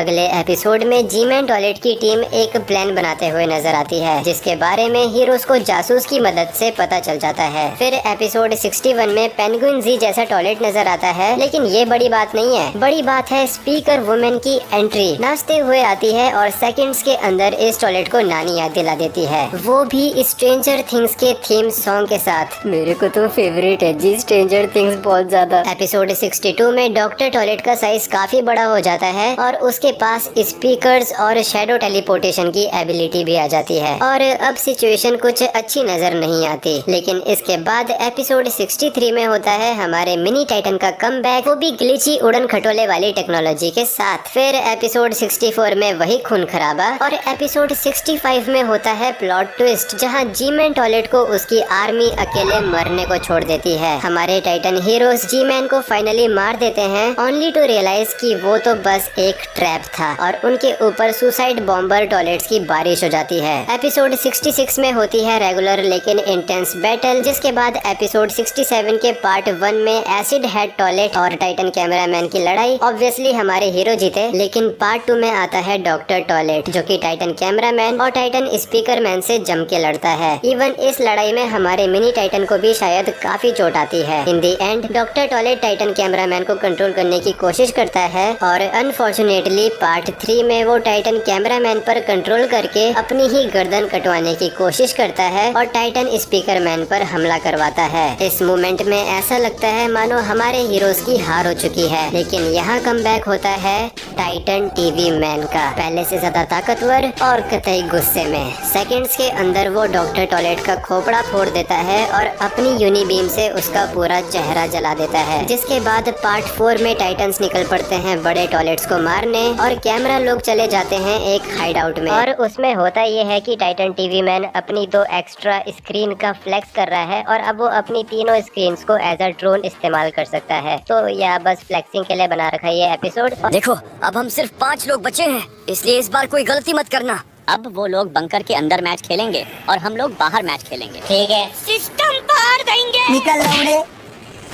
अगले एपिसोड में G-man toilet की टीम एक प्लान बनाते हुए नजर आती है, जिसके बारे में हीरोज को जासूस की मदद से पता चल जाता है। फिर एपिसोड 61 में पेंगुइन जी जैसा टॉयलेट नजर आता है, लेकिन ये बड़ी बात नहीं है। बड़ी बात है स्पीकर वुमेन की एंट्री नाचते हुए आती है और सेकंड्स के अंदर इस टॉयलेट को नानी याद दिला देती है, वो भी स्ट्रेंजर थिंग्स के थीम सॉन्ग के साथ। मेरे को तो फेवरेट है जी स्ट्रेंजर थिंग्स बहुत ज्यादा। एपिसोड 62 में डॉक्टर टॉयलेट का साइज काफी बड़ा हो जाता है और उसके पास स्पीकर्स और शैडो टेलीपोर्टेशन की एबिलिटी भी आ जाती है और अब सिचुएशन कुछ अच्छी नजर नहीं आती। लेकिन इसके बाद एपिसोड 63 में होता है हमारे मिनी टाइटन का कमबैक, वो भी ग्लिची उड़न खटोले वाली टेक्नोलॉजी के साथ। फिर एपिसोड 64 में वही खून खराबा और एपिसोड 65 में होता है प्लॉट ट्विस्ट, जहां जी-मैन टॉयलेट को उसकी आर्मी अकेले मरने को छोड़ देती है। हमारे टाइटन हीरोज जी-मैन को फाइनली मार देते हैं, ओनली टू रियलाइज कि वो तो बस एक ट्रैप था और उनके ऊपर सुसाइड बॉम्बर टॉयलेट्स की बारिश हो जाती है। एपिसोड 66 में होती है रेगुलर लेकिन इंटेंस बैटल, जिसके बाद एपिसोड 67 के पार्ट 1 में एसिड हेड टॉयलेट और टाइटन कैमरामैन की लड़ाई। ऑब्वियसली हमारे हीरो जीते, लेकिन पार्ट 2 में आता है डॉक्टर टॉयलेट, जो कि टाइटन कैमरामैन और टाइटन स्पीकर मैन से जम के लड़ता है। इवन इस लड़ाई में हमारे मिनी टाइटन को भी शायद काफी चोट आती है। इन दी एंड डॉक्टर टॉयलेट टाइटन कैमरामैन को कंट्रोल करने की कोशिश करता है और अनफॉर्चुनेटली पार्ट 3 में वो टाइटन कैमरामैन पर कंट्रोल करके अपनी ही गर्दन कटवाने की कोशिश करता है और टाइटन स्पीकर मैन पर हमला करवाता है। इस मोमेंट में ऐसा लगता है मानो हमारे हीरोज की हार हो चुकी है, लेकिन यहाँ कमबैक होता है टाइटन टीवी मैन का, पहले से ज्यादा ताकतवर और कतई गुस्से में। सेकंड्स के अंदर वो डॉक्टर टॉयलेट का खोपड़ा फोड़ देता है और अपनी यूनी बीम से उसका पूरा चेहरा जला देता है। जिसके बाद पार्ट 4 में टाइटन्स निकल पड़ते हैं बड़े टॉयलेट्स को मारने और कैमरा लोग चले जाते हैं एक हाइड आउट में। और उसमें होता ये है कि टाइटन टीवी मैन अपनी 2 एक्स्ट्रा स्क्रीन का फ्लेक्स कर रहा है और अब वो अपनी तीनों स्क्रीन को एज अ ड्रोन इस्तेमाल कर सकता है। तो यह बस फ्लेक्सिंग के लिए बना रखा है ये एपिसोड। देखो अब हम सिर्फ 5 लोग बचे हैं, इसलिए इस बार कोई गलती मत करना। अब वो लोग बंकर के अंदर मैच खेलेंगे और हम लोग बाहर मैच खेलेंगे। ठीक है, सिस्टम पार देंगे। निकल लौड़े,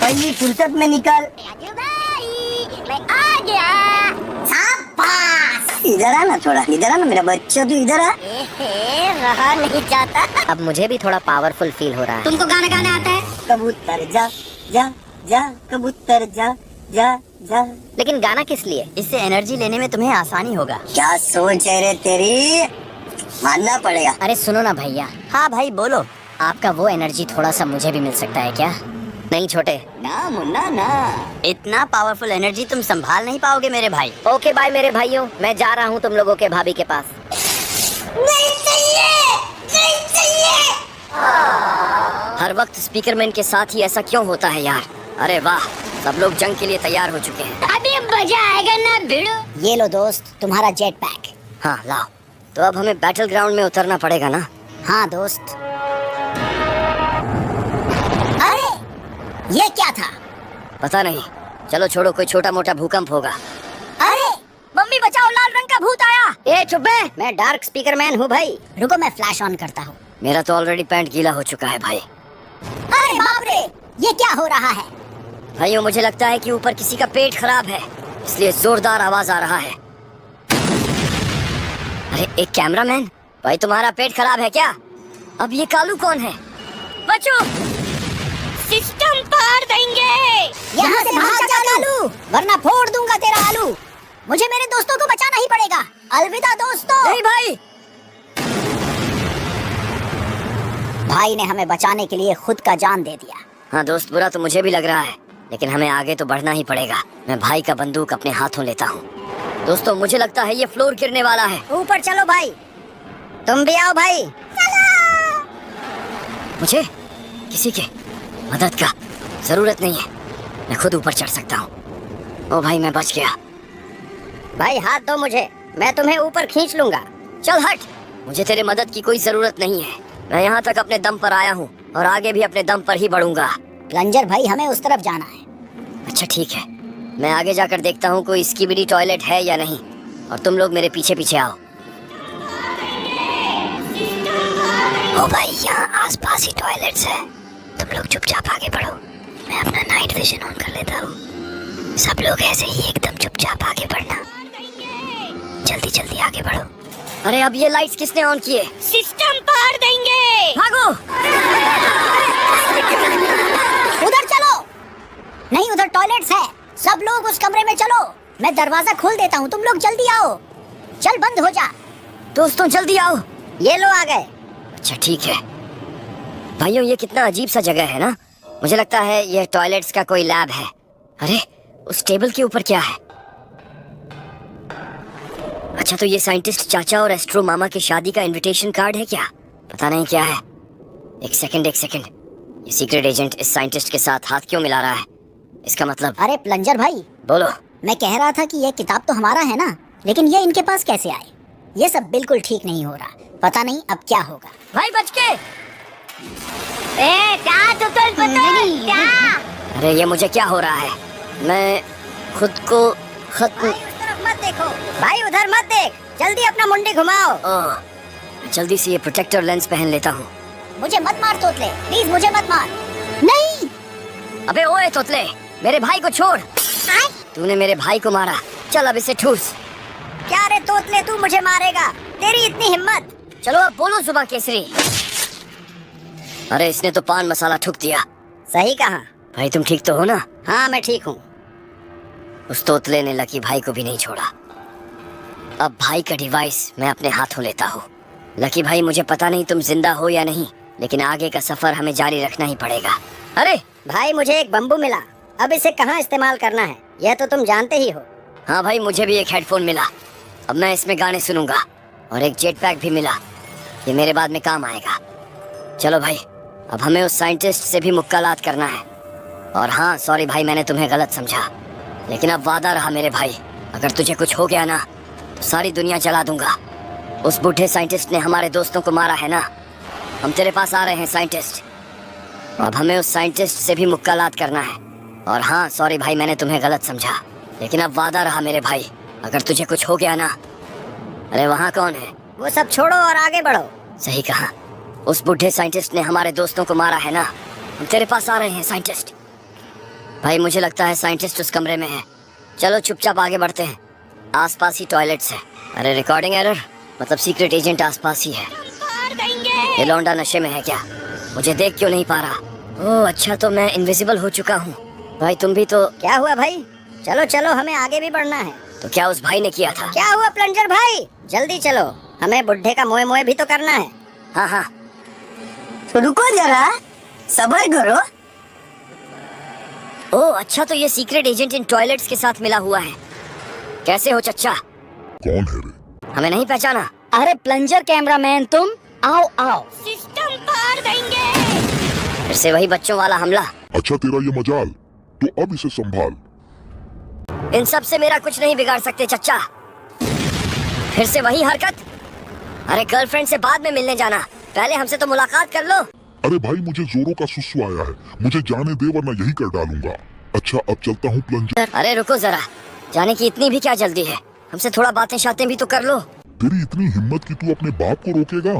पहली फुर्सत में निकल। मैं आ गया। शाबाश, इधर आ ना, थोड़ा इधर आ ना मेरा बच्चा, तू इधर आ। रहा नहीं जाता। अब मुझे भी थोड़ा पावरफुल फील हो रहा है। तुमको गाना गाना आता है? कबूतर जा जा जा, कबूतर जा जा जा। लेकिन गाना किस लिए? इससे एनर्जी लेने में तुम्हें आसानी होगा। क्या सोच है रे तेरी, मानना पड़ेगा। अरे सुनो ना भैया। हाँ भाई बोलो। आपका वो एनर्जी थोड़ा सा मुझे भी मिल सकता है क्या? नहीं छोटे। ना मुन्ना ना, इतना पावरफुल एनर्जी तुम संभाल नहीं पाओगे मेरे भाई। ओके बाय मेरे भाइयों, मैं जा रहा हूँ तुम लोगों के भाभी के पास। नहीं चाहिए, नहीं चाहिए। हर वक्त स्पीकरमैन के साथ ही ऐसा क्यों होता है यार? अरे वाह, सब लोग जंग के लिए तैयार हो चुके हैं। अभी मजा आएगा ना भिड़ो। ये लो दोस्त तुम्हारा जेट पैक। हाँ लाओ। तो अब हमें बैटल ग्राउंड में उतरना पड़ेगा ना? हाँ दोस्त। अरे ये क्या था? पता नहीं, चलो छोड़ो, कोई छोटा मोटा भूकंप होगा। अरे मम्मी बचाओ, लाल रंग का भूत आया। ए चुप बे, मैं डार्क स्पीकरमैन हूँ भाई। रुको मैं फ्लैश ऑन करता हूँ। मेरा तो ऑलरेडी पैंट गीला हो चुका है भाई। अरे बाप रे, ये क्या हो रहा है? भाइयों मुझे लगता है कि ऊपर किसी का पेट खराब है, इसलिए जोरदार आवाज आ रहा है। अरे एक कैमरामैन, भाई तुम्हारा पेट खराब है क्या? अब ये कालू कौन है? बचो, सिस्टम पार देंगे। यहाँ से भाग जा कालू, वरना फोड़ दूंगा तेरा आलू। मुझे मेरे दोस्तों को बचाना ही पड़ेगा। अलविदा दोस्तों। नहीं भाई। भाई ने हमें बचाने के लिए खुद का जान दे दिया। हाँ दोस्त, बुरा तो मुझे भी लग रहा है, लेकिन हमें आगे तो बढ़ना ही पड़ेगा। मैं भाई का बंदूक अपने हाथों लेता हूँ। दोस्तों मुझे लगता है ये फ्लोर गिरने वाला है। ऊपर चलो भाई, तुम भी आओ भाई। मुझे किसी के मदद का जरूरत नहीं है, मैं खुद ऊपर चढ़ सकता हूँ। ओ भाई मैं बच गया। भाई हाथ दो मुझे, मैं तुम्हें ऊपर खींच लूंगा। चल हट, मुझे तेरे मदद की कोई जरूरत नहीं है। मैं यहाँ तक अपने दम पर आया हूँ और आगे भी अपने दम पर ही बढ़ूंगा। प्लंजर भाई हमें उस तरफ जाना है। अच्छा ठीक है, मैं आगे जाकर देखता हूँ कोई स्कीबिडी टॉयलेट है या नहीं, और तुम लोग मेरे पीछे पीछे आओ। ओ भाई यहाँ आसपास ही टॉयलेट्स है, तुम लोग चुपचाप आगे बढ़ो। मैं अपना नाइट विजन ऑन कर लेता हूँ। सब लोग ऐसे ही एकदम चुपचाप आगे बढ़ना। जल्दी जल्दी आगे बढ़ो। अरे अब ये लाइट्स किसने ऑन किए? सिस्टम पार देंगे। भागो। उधर चलो। नहीं, उधर टॉयलेट्स है। सब लोग उस कमरे में चलो। मैं दरवाजा खोल देता हूँ, तुम लोग जल्दी आओ। चल बंद हो जा। दोस्तों जल्दी आओ। ये लो आ गए। अच्छा ठीक है। भाइयों ये कितना अजीब सा जगह है ना। मुझे लगता है ये टॉयलेट्स का कोई लैब है। अरे उस टेबल के ऊपर क्या है? अच्छा तो ये साइंटिस्ट चाचा और एस्ट्रो मामा की शादी का इनविटेशन कार्ड है क्या? पता नहीं क्या है। एक सेकंड। ये सीक्रेट एजेंट इस साइंटिस्ट के साथ हाथ क्यों मिला रहा है? इसका मतलब? अरे प्लंजर भाई, बोलो। मैं कह रहा था कि ये किताब तो हमारा है ना, लेकिन ये इनके पास कैसे आए? ये सब बिल्कुल ठीक नहीं हो रहा। पता नहीं अब क्या होगा। भाई बच के। अरे ये मुझे क्या हो रहा है? मैं खुद को खत्म। भाई उस तरफ मत देखो। भाई उधर मत देख। जल्दी अपना मुंडी घुमाओ। ओह जल्दी से ये प्रोटेक्टर लेंस पहन लेता हूँ। मुझे मत मार तोतले, प्लीज मुझे मत मार। नहीं। अबे ओए तोतले, मेरे भाई को छोड़। तूने मेरे भाई को मारा, चल अब इसे ठूस। क्या रे तोतले, तू मुझे मारेगा? तेरी इतनी हिम्मत? चलो अब बोलो सुबह केसरी। अरे इसने तो पान मसाला ठुक दिया। सही कहा। भाई तुम ठीक तो हो ना? हाँ मैं ठीक हूँ। उस तोतले ने लकी भाई को भी नहीं छोड़ा। अब भाई का डिवाइस मैं अपने हाथों लेता हूँ। लकी भाई मुझे पता नहीं तुम जिंदा हो या नहीं, लेकिन आगे का सफर हमें जारी रखना ही पड़ेगा। अरे भाई मुझे एक बम्बू मिला, अब इसे कहाँ इस्तेमाल करना है यह तो तुम जानते ही हो। हाँ भाई मुझे भी एक हेडफोन मिला, अब मैं इसमें गाने सुनूंगा। और एक जेट पैक भी मिला, ये मेरे बाद में काम आएगा। चलो भाई अब हमें उस साइंटिस्ट से भी मुक्कालात करना है। और हाँ सॉरी भाई मैंने तुम्हें गलत समझा, लेकिन अब वादा रहा मेरे भाई, अगर तुझे कुछ हो गया ना तो सारी दुनिया जला दूंगा। उस बूढ़े साइंटिस्ट ने हमारे दोस्तों को मारा है ना, हम तेरे पास आ रहे हैं साइंटिस्ट। अब हमें उस साइंटिस्ट से भी मुक्कालात करना है। और हाँ सॉरी भाई मैंने तुम्हें गलत समझा, लेकिन अब वादा रहा मेरे भाई, अगर तुझे कुछ हो गया ना। अरे वहाँ कौन है? वो सब छोड़ो और आगे बढ़ो। सही कहा, उस बूढ़े साइंटिस्ट ने हमारे दोस्तों को मारा है ना, हम तेरे पास आ रहे हैं साइंटिस्ट। भाई मुझे लगता है साइंटिस्ट उस कमरे में है, चलो चुपचाप आगे बढ़ते हैं। आसपास ही टॉयलेट्स है। अरे रिकॉर्डिंग एरर, मतलब सीक्रेट एजेंट आसपास ही है। ये लौंडा नशे में है क्या? मुझे देख क्यों नहीं पा रहा? ओह अच्छा तो मैं इनविजिबल हो चुका हूँ। भाई तुम भी तो। क्या हुआ भाई? चलो चलो हमें आगे भी बढ़ना है। तो क्या उस भाई ने किया था? क्या हुआ प्लंजर भाई? जल्दी चलो, हमें बुढ़े का मोए मोए भी तो करना है। हाँ तो रुको जरा, सब्र करो। ओह अच्छा तो ये सीक्रेट एजेंट इन टॉयलेट्स के साथ मिला हुआ है। कैसे हो चच्चा? कौन है रे? हमें नहीं पहचाना? अरे प्लंजर कैमरामैन तुम, आओ आओ। सिस्टम पार देंगे। फिर से वही बच्चों वाला हमला। अच्छा तेरा ये मजाल, तो अब इसे संभाल। इन सब से मेरा कुछ नहीं बिगाड़ सकते चच्चा। फिर से वही हरकत। अरे गर्लफ्रेंड से बाद में मिलने जाना, पहले हमसे तो मुलाकात कर लो। अरे भाई मुझे जोरों का सुसु आया है, मुझे जाने दे वरना यही कर डालूंगा। अच्छा अब चलता हूँ प्लंजर। अरे रुको जरा, जाने की इतनी भी क्या जल्दी है? हमसे थोड़ा बातें शातें भी तो कर लो। तेरी इतनी हिम्मत कि तू अपने बाप को रोकेगा?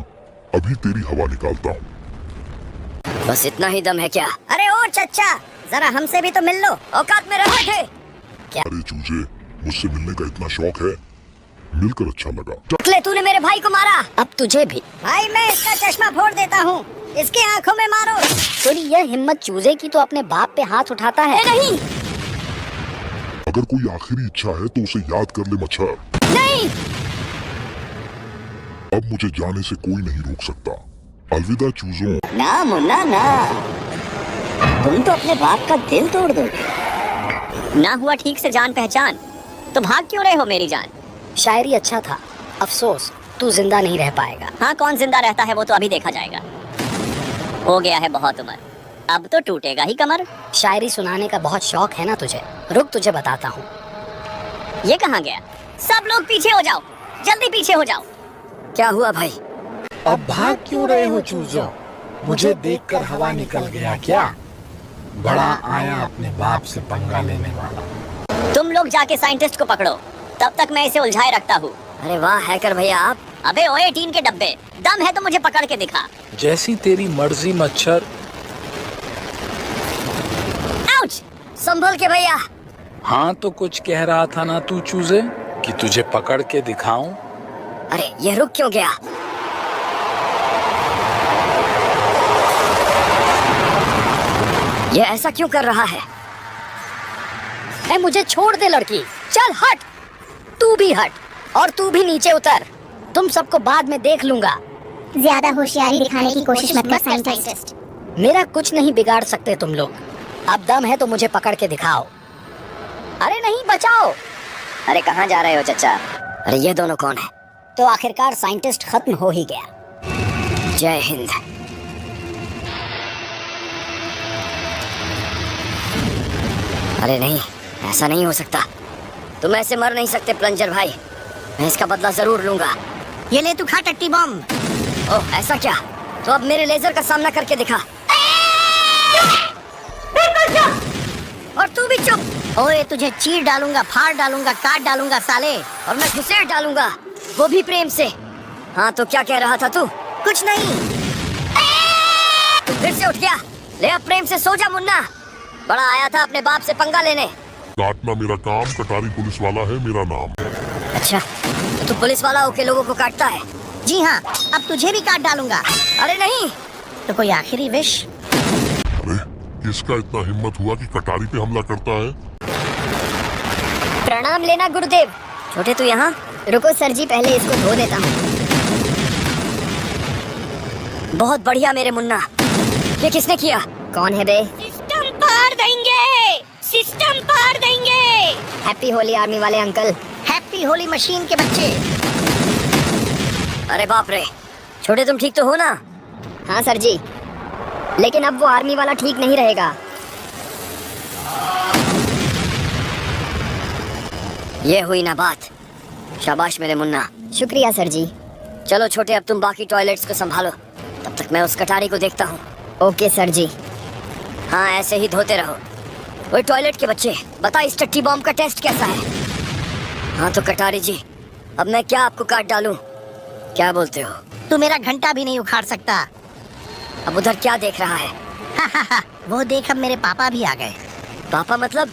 अभी तेरी हवा निकालता हूँ। बस इतना ही दम है क्या? अरे ओ चच्चा, जरा हमसे भी तो मिल लो। औकात में रहे थे क्या? अरे चूजे, मुझसे मिलने का इतना शौक है, मिलकर अच्छा लगा। टकले तूने मेरे भाई को मारा, अब तुझे भी। भाई मैं इसका चश्मा फोड़ देता हूँ, इसकी आंखों में मारो। थोड़ी यह हिम्मत चूजे की तो अपने बाप पे हाथ उठाता है। नहीं अगर कोई आखिरी इच्छा है तो उसे याद कर ले मच्छर। नहीं। अब मुझे जाने से कोई नहीं रोक सकता। अलविदा चूजों। ना मुन्ना ना, तुम तो अपने बाप का दिल तोड़ दोगे। ना हुआ ठीक से जान पहचान, तो भाग क्यों रहे हो मेरी जान? शायरी अच्छा था, अफसोस तू जिंदा नहीं रह पाएगा। हाँ कौन जिंदा रहता है वो तो अभी देखा जाएगा। हो गया है बहुत उम्र, अब तो टूटेगा ही कमर। शायरी सुनाने का बहुत शौक है ना तुझे, रुक तुझे बताता हूँ। ये कहाँ गया? सब लोग पीछे हो जाओ, जल्दी पीछे हो जाओ। क्या हुआ भाई? अब भाग क्यों रहे हो चूजो? मुझे देखकर हवा निकल गया क्या? बड़ा आया अपने बाप से पंगा लेने वाला। तुम लोग जाके साइंटिस्ट को पकड़ो, तब तक मैं इसे उलझाए रखता हूँ। अरे वाह हैकर भैया आप। अबे ओए टीन के डब्बे, दम है तो मुझे पकड़ के दिखा। जैसी तेरी मर्जी मच्छर। आउच! संभल के भैया। हाँ तो कुछ कह रहा था ना तू चूजे, कि तुझे पकड़ के दिखाऊं? अरे ये रुक क्यों गया? ये ऐसा क्यों कर रहा है? ए, मुझे छोड़ दे लड़की। चल हट। तू भी हट और तू भी नीचे उतर। तुम सबको बाद में देख लूंगा। ज्यादा होशियारी दिखाने की कोशिश मत कर साइंटिस्ट। मेरा कुछ नहीं बिगाड़ सकते तुम लोग। अब दम है तो मुझे पकड़ के दिखाओ। अरे नहीं, बचाओ। अरे कहाँ जा रहे हो चचा? अरे ये दोनों कौन है? तो आखिरकार साइंटिस्ट खत्म हो ही गया। जय हिंद। अरे नहीं, ऐसा नहीं हो सकता। तुम ऐसे मर नहीं सकते प्लंजर भाई। मैं इसका बदला जरूर लूंगा। ये ले तू खा टट्टी बम। ओह ऐसा क्या? तो अब मेरे लेजर का सामना करके दिखा। और तू भी चुप। ओए तुझे चीर डालूंगा, फाड़ डालूंगा, काट डालूंगा साले। और मैं घुसेड़ डालूंगा, वो भी प्रेम से। हाँ तो क्या कह रहा था तू? कुछ नहीं। तू फिर से उठ गया। ले अब प्रेम से सो जा मुन्ना। बड़ा आया था अपने बाप से पंगा लेने। काटना मेरा काम, कटारी पुलिस वाला है मेरा नाम। अच्छा तो पुलिस वाला होके लोगों को काटता है? जी हाँ, अब तुझे भी काट डालूंगा। अरे नहीं। तो कोई आखिरी विश? अरे किसका इतना हिम्मत हुआ कि कटारी पे हमला करता है? प्रणाम लेना गुरुदेव। छोटे तू यहाँ? रुको सर जी, पहले इसको धो देता हूँ। बहुत बढ़िया मेरे मुन्ना। ये किसने किया? कौन है बे? सिस्टम पार देंगे, सिस्टम पार देंगे। हैप्पी होली आर्मी वाले अंकल। हैप्पी होली मशीन के बच्चे। अरे बाप रे, छोटे तुम ठीक तो हो ना? हाँ सर जी, लेकिन अब वो आर्मी वाला ठीक नहीं रहेगा। ये हुई ना बात। शाबाश मेरे मुन्ना। शुक्रिया सर जी। चलो छोटे अब तुम बाकी टॉयलेट्स को संभालो, तब तक मैं उस कटारी को देखता हूँ। ओके सर जी। हाँ ऐसे ही धोते रहो। वो टॉयलेट के बच्चे, बता इस टट्टी बॉम्ब का टेस्ट कैसा है? हाँ तो कटारी जी, अब मैं क्या आपको काट डालूं? क्या बोलते हो? तू मेरा घंटा भी नहीं उखाड़ सकता। अब उधर क्या देख रहा है? वो देख, अब मेरे पापा भी आ गए। पापा मतलब?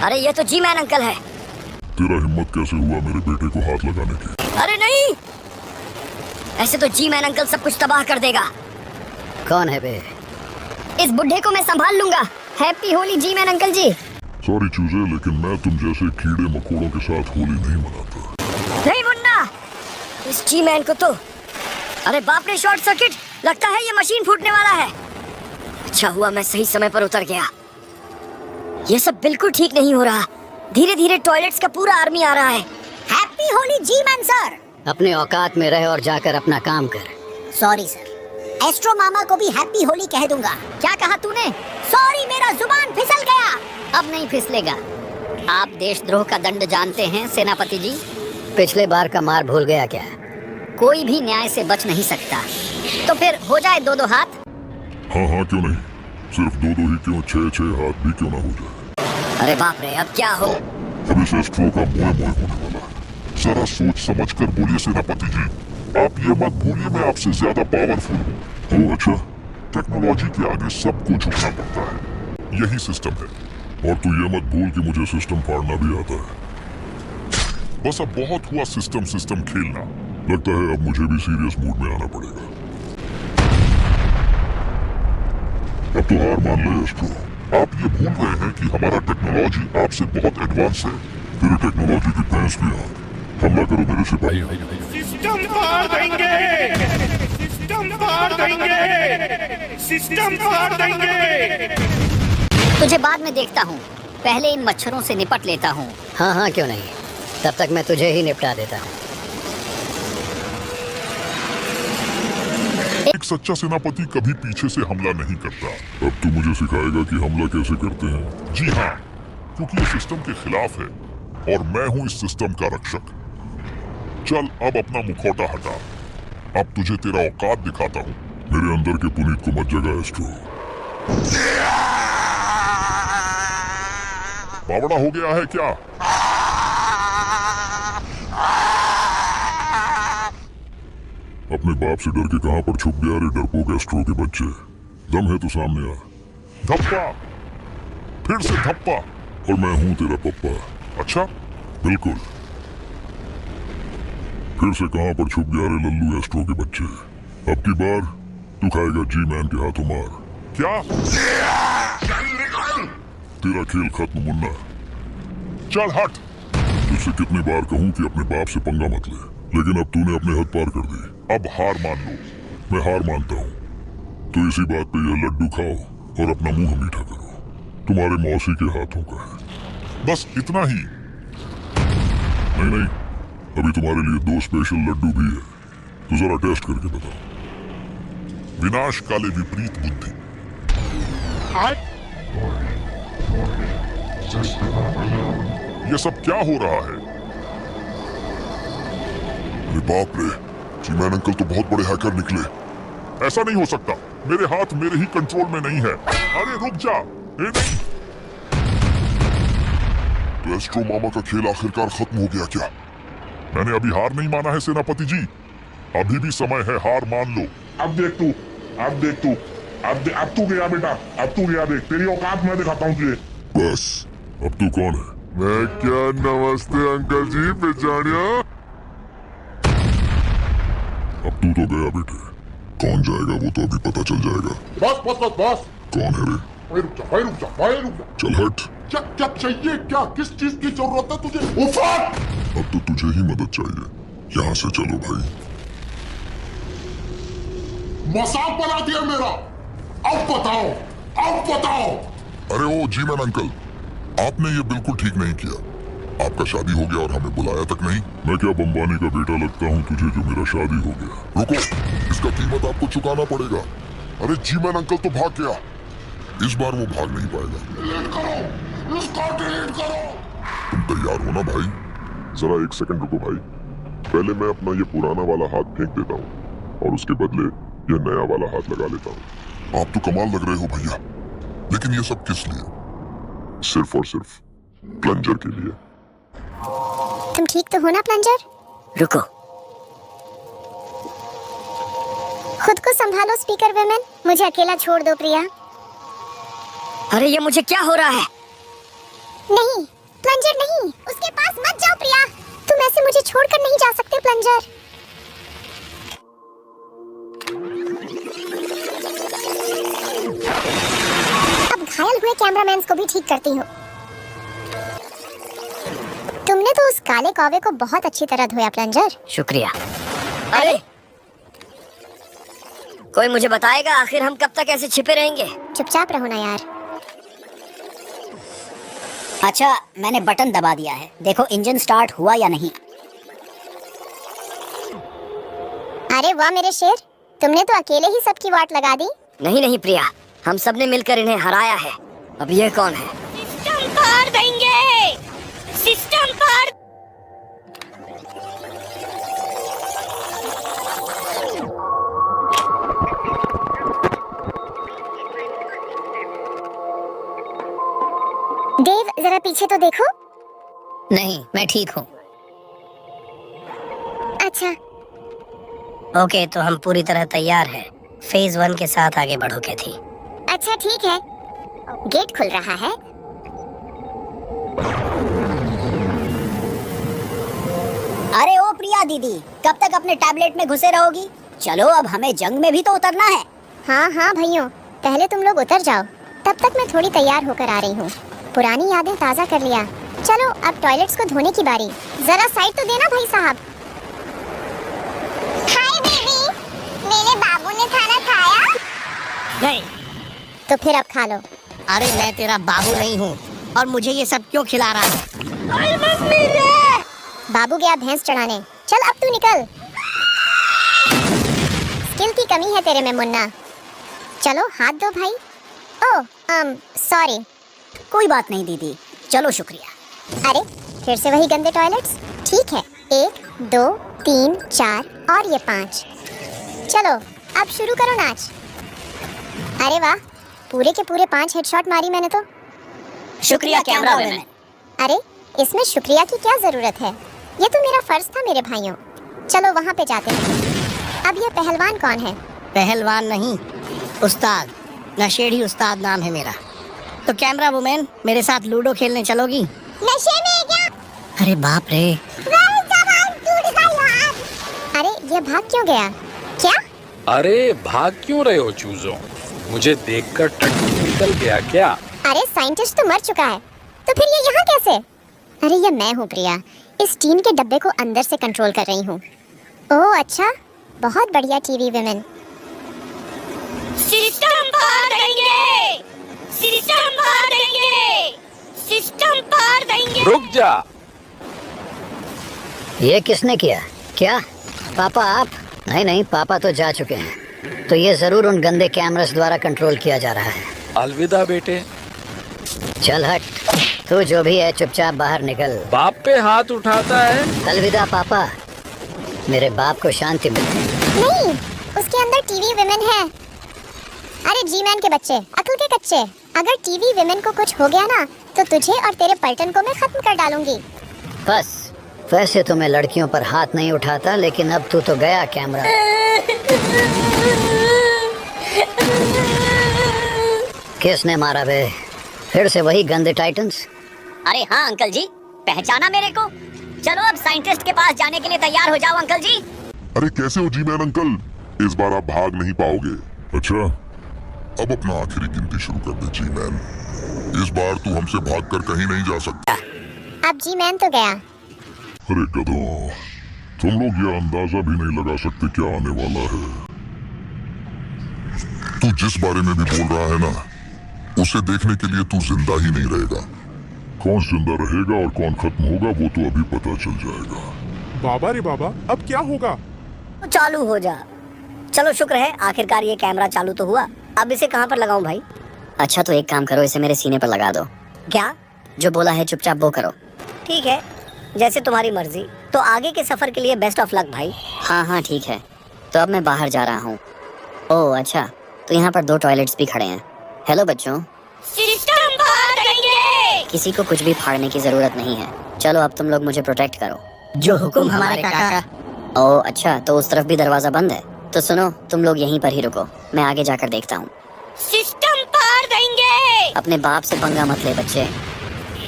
अरे ये तो जी मैन अंकल है। तेरा हिम्मत कैसे हुआ मेरे बेटे को हाथ लगाने की? अरे नहीं, ऐसे तो जी मैन अंकल सब कुछ तबाह कर देगा। कौन है बे? इस बुढ़े को मैं संभाल लूंगा। हैप्पी होली जी मैन अंकल जी। सॉरी चूजे, लेकिन मैं तुम जैसे कीड़े मकोड़ों के साथ होली नहीं मनाता। नहीं मुन्ना, इस जी मैन को तो। अरे बाप रे, शॉर्ट सर्किट। लगता है ये मशीन फूटने वाला है। अच्छा हुआ मैं सही समय पर उतर गया। ये सब बिल्कुल ठीक नहीं हो रहा। धीरे धीरे टॉयलेट्स का पूरा आर्मी आ रहा है। हैप्पी होली जी मैन सर। अपने औकात में रहे और जाकर अपना काम कर। Sorry sir. एस्ट्रो मामा को भी हैप्पी होली कह दूंगा। क्या कहा तूने? सॉरी, मेरा जुबान फिसल गया। अब नहीं फिसलेगा। आप देशद्रोह का दंड जानते हैं सेनापति जी? पिछले बार का मार भूल गया क्या? कोई भी न्याय से बच नहीं सकता। तो फिर हो जाए दो दो हाथ। हाँ हाँ क्यों नहीं, सिर्फ दो दो ही क्यों, छह छह हाथ भी क्यों ना हो जाए। अरे बाप रे, अब क्या हो? अब इस एस्ट्रो का मोए मोए होने वाला है। जरा सोच समझ कर बोलिए सेनापति जी। आप ये मत भूलिए मैं आपसे ज्यादा पावरफुल हूँ। ओह अच्छा, टेक्नोलॉजी के आगे सबको झुकना पड़ता है, यही सिस्टम है। और तू ये मत भूल कि मुझे सिस्टम फाड़ना भी आता है। बस अब बहुत हुआ सिस्टम सिस्टम खेलना। लगता है अब मुझे भी सीरियस मूड में आना पड़ेगा। अब तो हार मान ले एस्ट्रो। आप ये भूल गए हैं कि हमारा टेक्नोलॉजी आपसे बहुत एडवांस है। तेरे टेक्नोलॉजी की भैंस भी यहाँ। हमला करो मेरे सिपाही। सिस्टम फाड़ देंगे, सिस्टम फाड़ देंगे, सिस्टम फाड़ देंगे। तुझे बाद में देखता हूँ, पहले इन मच्छरों से निपट लेता हूँ। हाँ हाँ क्यों नहीं, तब तक मैं तुझे ही निपटा देता हूँ। एक सच्चा सेनापति कभी पीछे से हमला नहीं करता। अब तू मुझे सिखाएगा कि हमला कैसे करते हैं? जी हाँ, क्योंकि ये सिस्टम के खिलाफ है और मैं हूँ इस सिस्टम का रक्षक। चल अब अपना मुखौटा हटा। अब तुझे तेरा औकात दिखाता हूँ। मेरे अंदर के पुनीत को मत जगा एस्ट्रो। बावड़ा हो गया है क्या? अपने बाप से डर के कहां पर छुप गया रे डरपोक एस्ट्रो के बच्चे। दम है तो सामने आ। धप्पा, फिर से धप्पा, और मैं हूं तेरा पप्पा। अच्छा बिल्कुल। फिर से कहां पर छुप गया रे लल्लू एस्ट्रो के बच्चे। अब की बार तू खाएगा जी मैन के हाथों मार। क्या? तेरा खेल खत्म मुन्ना। चल हट। तुझसे कितनी बार कहूं कि अपने बाप से पंगा मत ले, लेकिन अब तूने अपने हद पार कर दी। अब हार मान लो। मैं हार मानता हूं। तो इसी बात पे यह लड्डू खाओ और अपना मुंह मीठा करो। तुम्हारे मौसी के हाथों का है। बस इतना ही। नहीं, अभी तुम्हारे लिए 2 स्पेशल लड्डू भी है, तो जरा टेस्ट करके बताओ। विनाश काले विपरीत बुद्धि। ये सब क्या हो रहा है? अरे बाप रे, जी-मैन अंकल तो बहुत बड़े हैकर निकले। ऐसा नहीं हो सकता। मेरे हाथ मेरे ही कंट्रोल में नहीं है। अरे रुक जा। नहीं। तो एस्ट्रो मामा का खेल आखिरकार खत्म हो गया क्या? मैंने अभी हार नहीं माना है सेनापति जी। अभी भी समय है, हार मान लो। अब देख तू, अब तू गया बेटा, अब तू गया। देख तेरी औकात मैं दिखाता हूँ तुझे। बस, अब तू कौन है? मैं क्या? नमस्ते अंकल जी, पहचानिया? अब तू तो गया बेटे। कौन जाएगा वो तो अभी पता चल जाएगा। बस बस बस बस। कौन है रे? रुक जा। चल हट। क्या चाहिए? क्या किस चीज की जरूरत है तुझे? उफाट। अब तो तुझे ही मदद चाहिए। यहाँ से चलो भाई। मजाक बना दिया मेरा। अब बताओ। अरे ओ जी-मैन अंकल, आपने ये बिल्कुल ठीक नहीं किया। आपका शादी हो गया और हमें बुलाया तक नहीं। मैं क्या अंबानी का बेटा लगता हूँ तुझे जो मेरा शादी हो गया? रुको, इसका कीमत आपको चुकाना पड़ेगा। अरे जी-मैन अंकल तो भाग गया। इस बार वो भाग नहीं पाएगा। डिलीट करो, इसको डिलीट करो। तुम तैयार हो ना भाई? जरा 1 सेकंड रुको भाई। पहले मैं अपना ये पुराना वाला हाथ फेंक देता हूँ और उसके बदले ये नया वाला हाथ लगा लेता हूँ। आप तो कमाल लग रहे हो भैया, लेकिन ये सब किस लिए? सिर्फ और सिर्फ प्लंजर के लिए। तुम ठीक तो हो ना प्लंजर? रुको। खुद को संभालो स्पीकर वुमेन, मुझे अकेला छोड़ दो प्रिया। अरे ये मुझे क्या हो रहा है? नहीं, प्लंजर नहीं, उसके पास मत जाओ प्रिया। तुम ऐसे मुझे छोड़कर नहीं जा सकते प्लंजर। अब घायल हुए कैमरामैन को भी ठीक करती हूँ। तुमने तो उस काले कौवे को बहुत अच्छी तरह धोया प्लंजर। शुक्रिया। अरे कोई मुझे बताएगा आखिर हम कब तक ऐसे छिपे रहेंगे? चुपचाप रहो ना यार। अच्छा, मैंने बटन दबा दिया है, देखो इंजन स्टार्ट हुआ या नहीं। अरे वाह मेरे शेर, तुमने तो अकेले ही सबकी वाट लगा दी। नहीं प्रिया, हम सब ने मिलकर इन्हें हराया है। अब ये कौन है? सिस्टम पार देंगे, सिस्टम पार। देव जरा पीछे तो देखो। नहीं, मैं ठीक हूँ। अच्छा, ओके, तो हम पूरी तरह तैयार हैं। फेज 1 के साथ आगे बढ़ो कैथी। अच्छा ठीक है। गेट खुल रहा है। अरे ओ प्रिया दीदी, कब तक अपने टैबलेट में घुसे रहोगी? चलो अब हमें जंग में भी तो उतरना है। हाँ भैयों, पहले तुम लोग उतर जाओ, तब तक मैं थोड़ी तैयार होकर आ रही हूँ। पुरानी यादें ताज़ा कर लिया। चलो अब टॉयलेट्स को धोने की बारी। जरा साइड तो देना भाई साहब। हाय बेबी, मेरे बाबू ने खाना खाया? नहीं। तो फिर अब खा लो। अरे मैं तेरा बाबू नहीं हूँ, और मुझे ये सब क्यों खिला रहा है? बाबू गया भैंस चढ़ाने। चल अब तू निकल। स्किल की कमी है तेरे में मुन्ना। चलो हाथ दो भाई। Oh sorry. कोई बात नहीं दीदी, चलो शुक्रिया। अरे फिर से वही गंदे टॉयलेट्स। ठीक है, 1 2 3 4 और ये 5। चलो अब शुरू करो नाच। अरे वाह, पूरे के पूरे 5 हेडशॉट मारी मैंने तो। शुक्रिया कैमरा मैन। अरे इसमें शुक्रिया की क्या जरूरत है, ये तो मेरा फर्ज था मेरे भाइयों। चलो वहाँ पे जाते हैं। अब ये पहलवान कौन है? पहलवान नहीं, उस्ताद। नशेड़ी उस्ताद नाम है मेरा। तो कैमरा वुमेन, मेरे साथ लूडो खेलने चलोगी? नशे में क्या? अरे बाप रे, अरे ये भाग क्यों गया? क्या? अरे भाग क्यों रहे हो चूजों? मुझे देखकर टट्टू निकल गया क्या? अरे साइंटिस्ट तो मर चुका है, तो फिर ये यहाँ कैसे? अरे ये मैं हूँ प्रिया, इस टीम के डब्बे को अंदर से कंट्रोल कर रही हूँ। ओह अच्छा, बहुत बढ़िया टीवी विमेन। सिस्टम पार देंगे, सिस्टम पार देंगे, सिस्टम पार देंगे। रुक जा। ये किसने किया? क्या पापा आप? नहीं नहीं, पापा तो जा चुके हैं। तो ये जरूर उन गंदे कैमरास द्वारा कंट्रोल किया जा रहा है। अलविदा बेटे। चल हट, तू जो भी है चुपचाप बाहर निकल। बाप पे हाथ उठाता है। अलविदा पापा, मेरे बाप को शांति मिले। नहीं, उसके अंदर टीवी विमेन है। अरे जी मैन के बच्चे, अकल के कच्चे, अगर टीवी विमेन को कुछ हो गया ना, तो तुझे और तेरे पलटन को मैं खत्म कर डालूंगी। बस, वैसे तो मैं लड़कियों पर हाथ नहीं उठाता, लेकिन अब तू तो गया कैमरा। किसने मारा बे? फिर से वही गंदे टाइटन्स? अरे हाँ अंकल जी, पहचाना मेरे को? चलो अब साइंटिस्ट के पास जाने के लिए तैयार हो जाओ अंकल जी। अरे कैसे हो जी मैन अंकल? इस बार आप भाग नहीं पाओगे। अच्छा, अब अपना आखिरी गिनती शुरू कर दे जी मैन। इस बार तू हमसे भागकर कहीं नहीं जा सकता। अब जी मैन तो गया। अरे गधों, तुम लोग ये अंदाजा भी नहीं लगा सकते क्या आने वाला है। तू जिस बारे में भी बोल रहा है ना, उसे देखने के लिए तू जिंदा ही नहीं रहेगा। कौन जिंदा रहेगा और कौन खत्म होगा वो तो अभी पता चल जाएगा। बाबा रे बाबा, अब क्या होगा? तो चालू हो जा। चलो शुक्र है आखिरकार ये कैमरा चालू तो हुआ। अब इसे कहाँ पर लगाऊं भाई? अच्छा तो एक काम करो, इसे मेरे सीने पर लगा दो। क्या? जो बोला है चुपचाप वो करो। ठीक है, जैसे तुम्हारी मर्जी। तो आगे के सफर के लिए बेस्ट ऑफ लक भाई। हाँ हाँ ठीक है। तो अब मैं बाहर जा रहा हूँ। ओह अच्छा, तो यहाँ पर 2 टॉयलेट्स भी खड़े हैं। हेलो बच्चों। सिस्टम पार देंगे। किसी को कुछ भी फाड़ने की जरूरत नहीं है। चलो अब तुम लोग मुझे प्रोटेक्ट करो। जो हुक्म हमारे काका। ओह अच्छा, तो उस तरफ भी दरवाजा बंद है। तो सुनो, तुम लोग यहीं पर ही रुको, मैं आगे जाकर देखता हूँ। सिस्टम पार देंगे। अपने बाप से पंगा मत ले बच्चे।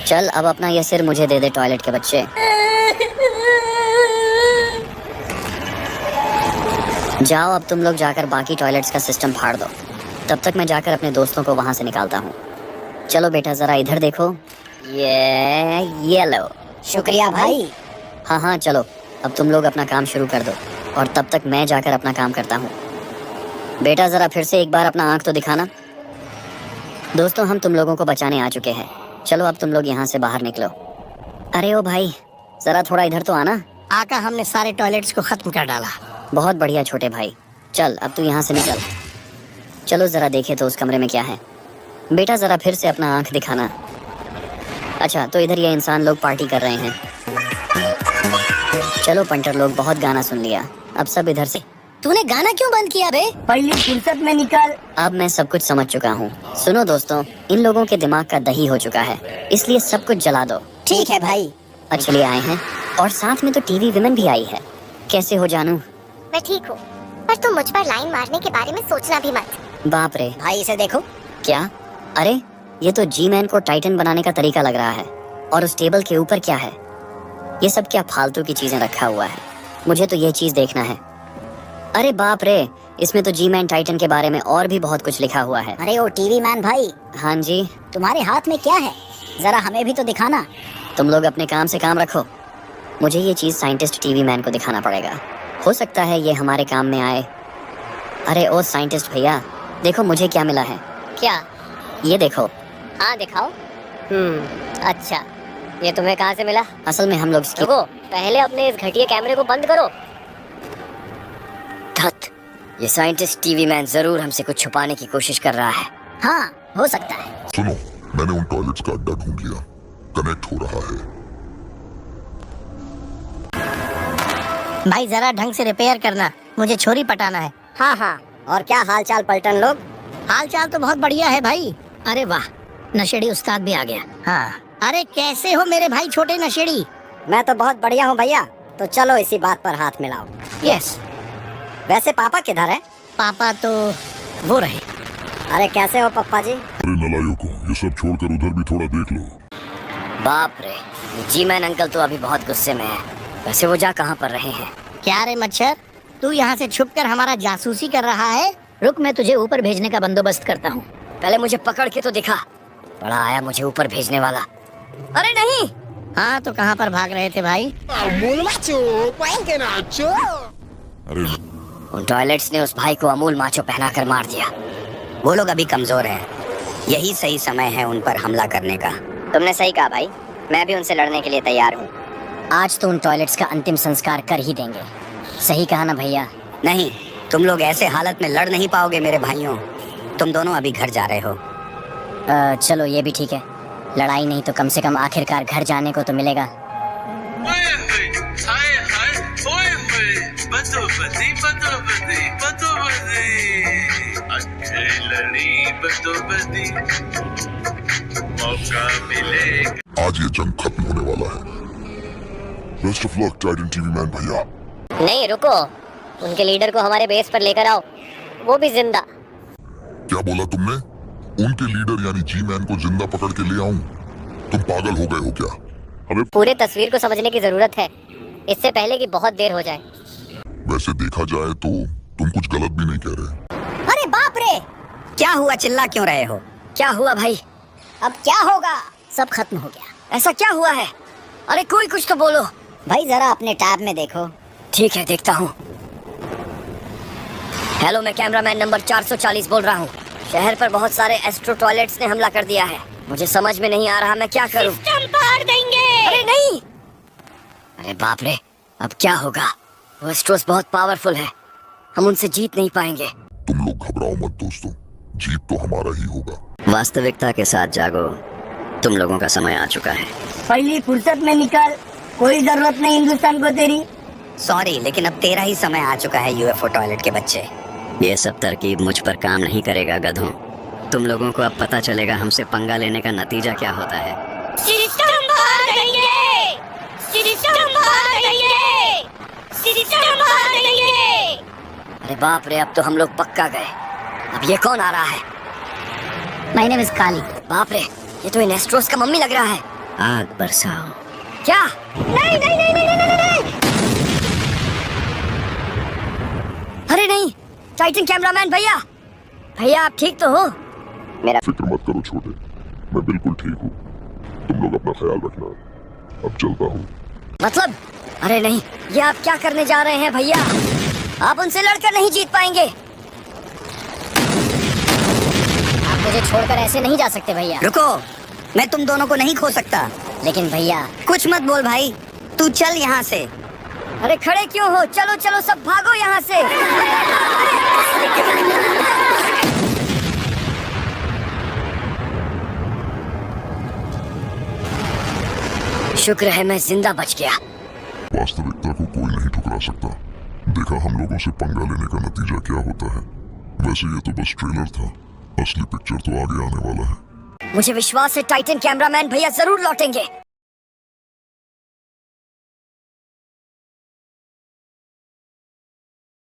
चल अब अपना ये सिर मुझे दे दे टॉयलेट के बच्चे। जाओ अब तुम लोग जाकर बाकी टॉयलेट्स का सिस्टम फाड़ दो। तब तक मैं जाकर अपने दोस्तों को वहाँ से निकालता हूँ। चलो बेटा जरा इधर देखो। ये लो। शुक्रिया भाई। हाँ हाँ चलो, अब तुम लोग अपना काम शुरू कर दो और तब तक मैं जाकर अपना काम करता हूँ। बेटा जरा फिर से एक बार अपना आँख तो दिखाना। दोस्तों हम तुम लोगों को बचाने आ चुके हैं। चलो अब तुम लोग यहाँ से बाहर निकलो। अरे ओ भाई, जरा थोड़ा इधर तो आना। आका, हमने सारे टॉयलेट्स को खत्म कर डाला। बहुत बढ़िया छोटे भाई, चल अब तू यहाँ से निकल। चलो जरा देखे तो उस कमरे में क्या है। बेटा जरा फिर से अपना आँख दिखाना। अच्छा तो इधर ये इंसान लोग पार्टी कर रहे हैं। चलो पंटर लोग, बहुत गाना सुन लिया, अब सब इधर से। तूने गाना क्यों बंद किया बे? पहली फुर्सत में निकल। अब मैं सब कुछ समझ चुका हूँ। सुनो दोस्तों, इन लोगों के दिमाग का दही हो चुका है, इसलिए सब कुछ जला दो। ठीक है भाई। अच्छा लिए आए हैं और साथ में तो टीवी विमेन भी आई है। कैसे हो जानू? मैं ठीक हूँ, पर तुम मुझ पर लाइन मारने के बारे में सोचना भी मत। बाप रे भाई इसे देखो। क्या? अरे ये तो जी मैन को टाइटन बनाने का तरीका लग रहा है। और उस टेबल के ऊपर क्या है? ये सब क्या फालतू की चीजें रखा हुआ है? मुझे तो ये चीज देखना है। अरे बाप रे, इसमें तो जी मैन टाइटन के बारे में और भी बहुत कुछ लिखा हुआ है। अरे ओ टीवी मैन भाई। हाँ जी। तुम्हारे हाथ में क्या है? जरा हमें भी तो दिखाना। तुम लोग अपने काम से काम रखो, मुझे ये चीज साइंटिस्ट टीवी मैन को दिखाना पड़ेगा। हो सकता है ये हमारे काम में आए। अरे ओ साइंटिस्ट भैया, देखो मुझे क्या मिला है। क्या? ये देखो। हाँ दिखाओ। अच्छा, ये तुम्हें कहाँ से मिला? असल में हम लोग रुको, पहले अपने इस घटिया कैमरे को बंद करो। धत, ये साइंटिस्ट टीवी मैन जरूर हमसे कुछ छुपाने की कोशिश कर रहा है। हाँ हो सकता है। सुनो, मैंने उन टॉयलेट्स का अड्डा ढूंढ लिया, कनेक्ट हो रहा है। भाई जरा ढंग से रिपेयर करना, मुझे छोरी पटाना है। हाँ हाँ, और क्या हाल चाल पलटन लोग? हाल चाल तो बहुत बढ़िया है भाई। अरे वाह, नशेड़ी उस्ताद भी आ गया। हाँ, अरे कैसे हो मेरे भाई छोटे नशेड़ी? मैं तो बहुत बढ़िया हूँ भैया। तो चलो इसी बात पर हाथ मिलाओ। यस। वैसे पापा किधर है? पापा तो वो रहे। अरे कैसे हो पप्पा जी? अरे नलायकों, ये सब छोड़कर उधर भी थोड़ा देख लो। बाप रे, जी मैन अंकल तो अभी बहुत गुस्से में है। वैसे वो जा कहाँ पर रहे हैं? क्या रे मच्छर, तू यहाँ से छुपकर हमारा जासूसी कर रहा है? रुक, मैं तुझे ऊपर भेजने का बंदोबस्त करता हूँ। पहले मुझे पकड़ के तो दिखा। बड़ा आया मुझे ऊपर भेजने वाला। अरे नहीं। हाँ तो कहाँ पर भाग रहे थे भाई? अरे उन टॉयलेट्स ने उस भाई को अमूल माचो पहनाकर मार दिया। वो लोग अभी कमजोर हैं। यही सही समय है उन पर हमला करने का। तुमने सही कहा भाई, मैं भी उनसे लड़ने के लिए तैयार हूँ। आज तो उन टॉयलेट्स का अंतिम संस्कार कर ही देंगे। सही कहा ना भैया? नहीं, तुम लोग ऐसे हालत में लड़ नहीं पाओगे मेरे भाइयों। तुम दोनों अभी घर जा रहे हो। चलो ये भी ठीक है। लड़ाई नहीं तो कम से कम आखिरकार घर जाने को तो मिलेगा। आज ये जंग खत्म होने वाला है। Best of luck Titan TV man भैया। नहीं रुको, उनके लीडर को हमारे बेस पर लेकर आओ, वो भी जिंदा। क्या बोला तुमने? उनके लीडर यानी जी मैन को जिंदा पकड़ के ले आऊं? तुम पागल हो गए हो क्या? हमें पूरे तस्वीर को समझने की जरूरत है, इससे पहले कि बहुत देर हो जाए। वैसे देखा जाए तो तुम कुछ गलत भी नहीं कह रहे। अरे बाप रे, क्या हुआ? चिल्ला क्यों रहे हो? क्या हुआ भाई? अब क्या होगा? सब खत्म हो गया। ऐसा क्या हुआ है? अरे कोई कुछ तो बोलो। भाई जरा अपने टैब में देखो। ठीक है, देखता हूँ। हेलो, मैं कैमरामैन नंबर 440 बोल रहा हूँ। शहर पर बहुत सारे एस्ट्रो टॉयलेट्स ने हमला कर दिया है। मुझे समझ में नहीं आ रहा मैं क्या करूँ। सिस्टम पार देंगे। अरे नहीं। अरे बाप रे, अब क्या होगा? वो एस्ट्रोस बहुत पावरफुल है, हम उनसे जीत नहीं पाएंगे। तुम लोग घबराओ मत दोस्तों, जीत तो हमारा ही होगा। वास्तविकता के साथ जागो, तुम लोगों का समय आ चुका है। पहली फुर्सत में निकल, कोई जरूरत नहीं हिंदुस्तान को तेरी। सॉरी, लेकिन अब तेरा ही समय आ चुका है यूएफओ टॉयलेट के बच्चे। ये सब तरकीब मुझ पर काम नहीं करेगा गधों। तुम लोगों को अब पता चलेगा हमसे पंगा लेने का नतीजा क्या होता है। सिस्टम पार देंगे। सिस्टम पार देंगे। सिस्टम पार देंगे। अरे बाप रे, अब तो हम लोग पक्का गए। अब ये कौन आ रहा है? माय नेम इज काली। बाप रे, ये तो इन एस्ट्रोस का मम्मी लग रहा है। आग बरसाओ। क्या? नहीं नहीं नहीं नहीं नहीं नहीं। अरे नहीं, टाइटन कैमरामैन भैया, भैया आप ठीक तो हो? फिक्र मत करो छोटे, मैं बिल्कुल ठीक हूँ। तुम लोग अपना ख्याल रखना। अब चलता हूँ। मतलब? अरे नहीं, ये आप क्या करने जा रहे हैं भैया? आप उनसे लड़कर नहीं जीत पाएंगे। आप मुझे छोड़कर ऐसे नहीं जा सकते भैया। रुको, मैं तुम दोनों को नहीं खो सकता। लेकिन भैया। कुछ मत बोल भाई, तू चल यहाँ से। अरे खड़े क्यों हो? चलो चलो सब भागो यहाँ से। शुक्र है मैं जिंदा बच गया। वास्तविकता को कोई नहीं ठुकरा सकता। देखा हम लोगों से पंगा लेने का नतीजा क्या होता है। वैसे ये तो बस ट्रेलर था, असली पिक्चर तो आगे आने वाला है। मुझे विश्वास है टाइटन कैमरामैन भैया जरूर लौटेंगे।